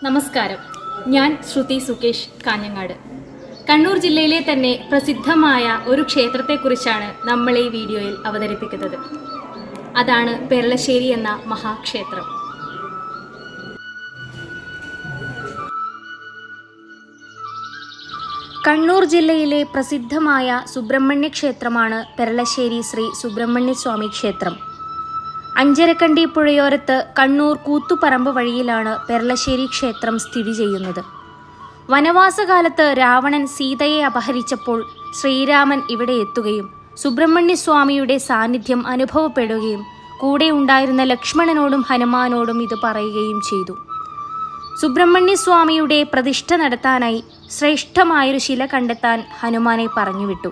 നമസ്കാരം. ഞാൻ ശ്രുതി സുകേഷ്, കാഞ്ഞങ്ങാട്. കണ്ണൂർ ജില്ലയിലെ തന്നെ പ്രസിദ്ധമായ ഒരു ക്ഷേത്രത്തെക്കുറിച്ചാണ് നമ്മൾ ഈ വീഡിയോയിൽ അവതരിപ്പിക്കുന്നത്. അതാണ് പെരളശ്ശേരി എന്ന മഹാക്ഷേത്രം. കണ്ണൂർ ജില്ലയിലെ പ്രസിദ്ധമായ സുബ്രഹ്മണ്യ ക്ഷേത്രമാണ് പെരളശ്ശേരി ശ്രീ സുബ്രഹ്മണ്യ സ്വാമി ക്ഷേത്രം. അഞ്ചരക്കണ്ടി പുഴയോരത്ത് കണ്ണൂർ കൂത്തുപറമ്പ് വഴിയിലാണ് പെരളശ്ശേരി ക്ഷേത്രം സ്ഥിതി ചെയ്യുന്നത്. വനവാസകാലത്ത് രാവണൻ സീതയെ അപഹരിച്ചപ്പോൾ ശ്രീരാമൻ ഇവിടെ എത്തുകയും സുബ്രഹ്മണ്യ സ്വാമിയുടെ സാന്നിധ്യം അനുഭവപ്പെടുകയും കൂടെ ഉണ്ടായിരുന്ന ലക്ഷ്മണനോടും ഹനുമാനോടും ഇത് പറയുകയും ചെയ്തു. സുബ്രഹ്മണ്യ സ്വാമിയുടെ പ്രതിഷ്ഠ നടത്താനായി ശ്രേഷ്ഠമായൊരു ശില കണ്ടെത്താൻ ഹനുമാനെ പറഞ്ഞുവിട്ടു.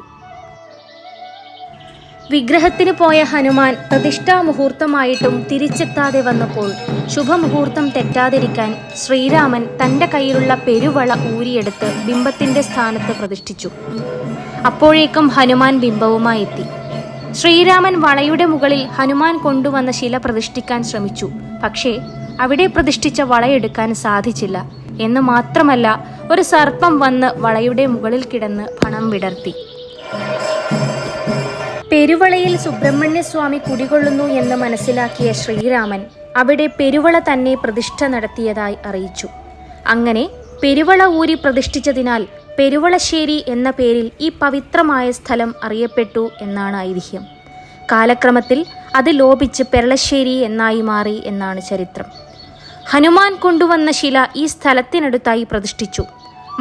വിഗ്രഹത്തിന് പോയ ഹനുമാൻ പ്രതിഷ്ഠാ മുഹൂർത്തമായിട്ടും തിരിച്ചെത്താതെ വന്നപ്പോൾ ശുഭമുഹൂർത്തം തെറ്റാതിരിക്കാൻ ശ്രീരാമൻ തൻ്റെ കയ്യിലുള്ള പെരുവള ഊരിയെടുത്ത് ബിംബത്തിൻ്റെ സ്ഥാനത്ത് പ്രതിഷ്ഠിച്ചു. അപ്പോഴേക്കും ഹനുമാൻ ബിംബവുമായി എത്തി. ശ്രീരാമൻ വളയുടെ മുകളിൽ ഹനുമാൻ കൊണ്ടുവന്ന ശില പ്രതിഷ്ഠിക്കാൻ ശ്രമിച്ചു. പക്ഷേ അവിടെ പ്രതിഷ്ഠിച്ച വളയെടുക്കാൻ സാധിച്ചില്ല. എന്ന് മാത്രമല്ല, ഒരു സർപ്പം വന്ന് വളയുടെ മുകളിൽ കിടന്ന് പണം വിടർത്തി. പെരുവളയിൽ സുബ്രഹ്മണ്യ സ്വാമി കുടികൊള്ളുന്നു എന്ന് മനസ്സിലാക്കിയ ശ്രീരാമൻ അവിടെ പെരുവള തന്നെ പ്രതിഷ്ഠ നടത്തിയതായി അറിയിച്ചു. അങ്ങനെ പെരുവള ഊരി പ്രതിഷ്ഠിച്ചതിനാൽ പെരുവളശ്ശേരി എന്ന പേരിൽ ഈ പവിത്രമായ സ്ഥലം അറിയപ്പെട്ടു എന്നാണ് ഐതിഹ്യം. കാലക്രമത്തിൽ അത് ലോപിച്ച് പെരളശ്ശേരി എന്നായി മാറി എന്നാണ് ചരിത്രം. ഹനുമാൻ കൊണ്ടുവന്ന ശില ഈ സ്ഥലത്തിനടുത്തായി പ്രതിഷ്ഠിച്ചു.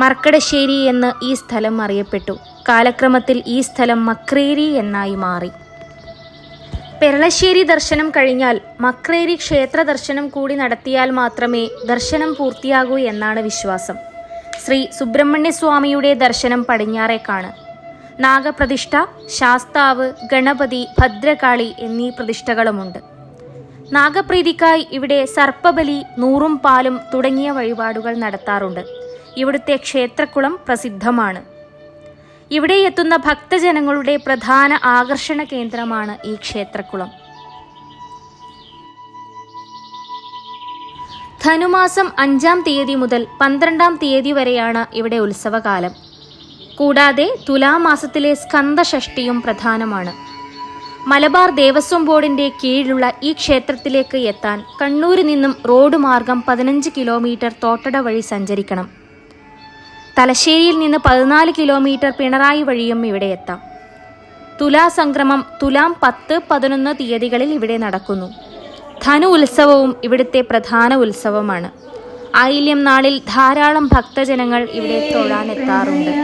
മർക്കടശ്ശേരി എന്ന് ഈ സ്ഥലം അറിയപ്പെട്ടു. കാലക്രമത്തിൽ ഈ സ്ഥലം മക്രേരി എന്നായി മാറി. പെരളശ്ശേരി ദർശനം കഴിഞ്ഞാൽ മക്രേരി ക്ഷേത്ര ദർശനം കൂടി നടത്തിയാൽ മാത്രമേ ദർശനം പൂർത്തിയാകൂ എന്നാണ് വിശ്വാസം. ശ്രീ സുബ്രഹ്മണ്യ സ്വാമിയുടെ ദർശനം പടിഞ്ഞാറേക്കാണ്. നാഗപ്രതിഷ്ഠ, ശാസ്താവ്, ഗണപതി, ഭദ്രകാളി എന്നീ പ്രതിഷ്ഠകളുമുണ്ട്. നാഗപ്രീതിക്കായി ഇവിടെ സർപ്പബലി, നൂറും പാലും തുടങ്ങിയ വഴിപാടുകൾ നടത്താറുണ്ട്. ഇവിടുത്തെ ക്ഷേത്രക്കുളം പ്രസിദ്ധമാണ്. ഇവിടെ എത്തുന്ന ഭക്തജനങ്ങളുടെ പ്രധാന ആകർഷണ കേന്ദ്രമാണ് ഈ ക്ഷേത്രക്കുളം. ധനുമാസം 5-ാം തീയതി മുതൽ 12-ാം തീയതി വരെയാണ് ഇവിടെ ഉത്സവകാലം. കൂടാതെ തുലാമാസത്തിലെ സ്കന്ദഷഷ്ടിയും പ്രധാനമാണ്. മലബാർ ദേവസ്വം ബോർഡിന്റെ കീഴിലുള്ള ഈ ക്ഷേത്രത്തിലേക്ക് എത്താൻ കണ്ണൂരിൽ നിന്നും റോഡ് മാർഗം 15 കിലോമീറ്റർ തോട്ടട വഴി സഞ്ചരിക്കണം. തലശ്ശേരിയിൽ നിന്ന് 14 കിലോമീറ്റർ പിണറായി വഴിയും ഇവിടെ എത്താം. തുലാസംക്രമം തുലാം 10-11 തീയതികളിൽ ഇവിടെ നടക്കുന്നു. ധനു ഉത്സവവും ഇവിടുത്തെ പ്രധാന ഉത്സവമാണ്. ആയില്യം നാളിൽ ധാരാളം ഭക്തജനങ്ങൾ ഇവിടെ തൊഴാനെത്താറുണ്ട്.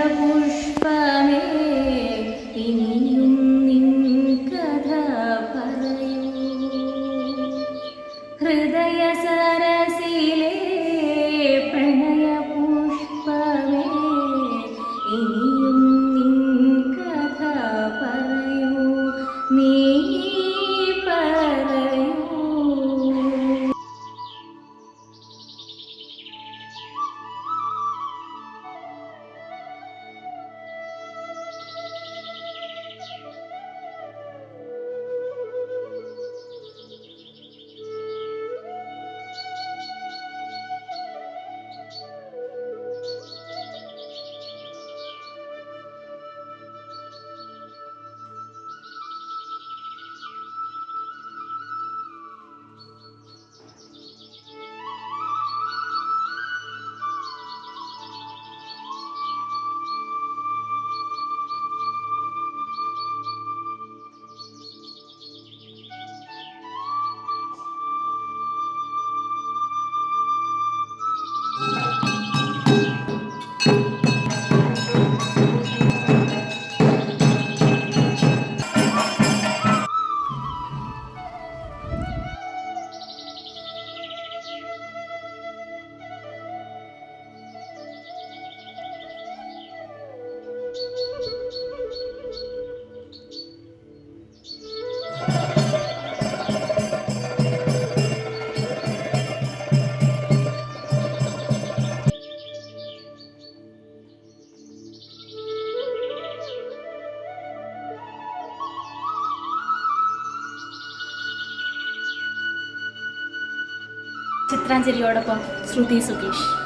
ചിത്രാഞ്ജലിയോടൊപ്പം ശ്രുതി സുകേഷ്.